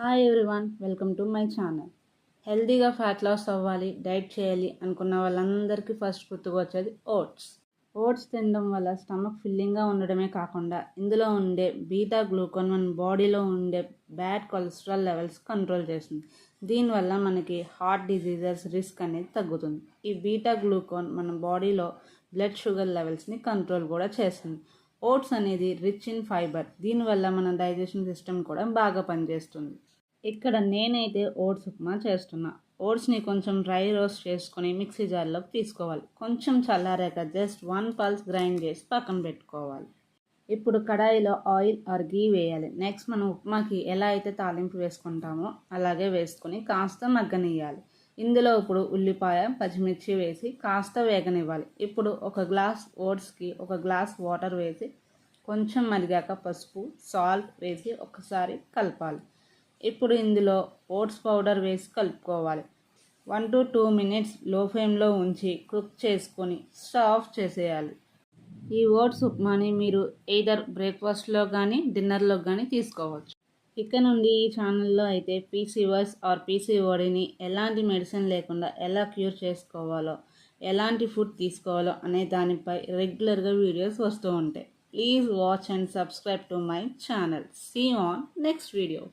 Hi everyone, welcome to my channel. హెల్తీగా fat loss అవ్వాలి, diet చేయాలి అనుకున్న వాళ్ళందరికీ ఫస్ట్ గుర్తుకొచ్చేది ఓట్స్. ఓట్స్ తినడం వల్ల స్టమక్ ఫిల్లింగ్గా ఉండడమే కాకుండా ఇందులో ఉండే బీటా గ్లూకోన్ మన బాడీలో ఉండే బ్యాడ్ కొలెస్ట్రాల్ లెవెల్స్ కంట్రోల్ చేస్తుంది. దీనివల్ల మనకి హార్ట్ డిజీజెస్ రిస్క్ అనేది తగ్గుతుంది. ఈ బీటా గ్లూకోన్ మన బాడీలో బ్లడ్ షుగర్ లెవెల్స్ని కంట్రోల్ కూడా చేస్తుంది. ఓట్స్ అనేది రిచ్ ఇన్ ఫైబర్, దీనివల్ల మన డైజెషన్ సిస్టమ్ కూడా బాగా పనిచేస్తుంది. ఇక్కడ నేనైతే ఓట్స్ ఉప్మా చేస్తున్నా. ఓట్స్ని కొంచెం డ్రై రోస్ట్ చేసుకొని మిక్సీ జార్లోకి తీసుకోవాలి. కొంచెం చల్లారాక జస్ట్ 1 పల్స్ గ్రైండ్ చేసి పక్కన పెట్టుకోవాలి. ఇప్పుడు కడాయిలో ఆయిల్ ఆర్ గీ వేయాలి. నెక్స్ట్ మనం ఉప్మాకి ఎలా అయితే తాలింపు వేసుకుంటామో అలాగే వేసుకొని కాస్త మగ్గనివ్వాలి. ఇందులో ఇప్పుడు ఉల్లిపాయ, పచ్చిమిర్చి వేసి కాస్త వేగనివ్వాలి. ఇప్పుడు ఒక గ్లాస్ ఓట్స్కి 1 గ్లాస్ వాటర్ వేసి కొంచెం మరిగాక పసుపు, సాల్ట్ వేసి ఒకసారి కలపాలి. ఇప్పుడు ఇందులో ఓట్స్ పౌడర్ వేసి కలుపుకోవాలి. 1 to 2 మినిట్స్ లో ఫ్లేమ్లో ఉంచి కుక్ చేసుకొని స్టవ్ ఆఫ్ చేసేయాలి. ఈ ఓట్స్ ఉప్మాని మీరు ఎయిదర్ బ్రేక్ఫాస్ట్లో కానీ డిన్నర్లో కానీ తీసుకోవచ్చు. ఇక నుండి ఈ ఛానల్లో అయితే పీసీఓఎస్ ఆర్ పీసీఓడిని ఎలాంటి మెడిసిన్ లేకుండా ఎలా క్యూర్ చేసుకోవాలో, ఎలాంటి ఫుడ్ తీసుకోవాలో అనే దానిపై రెగ్యులర్గా వీడియోస్ వస్తూ ఉంటాయి. Please watch and subscribe to my channel. See you on next video.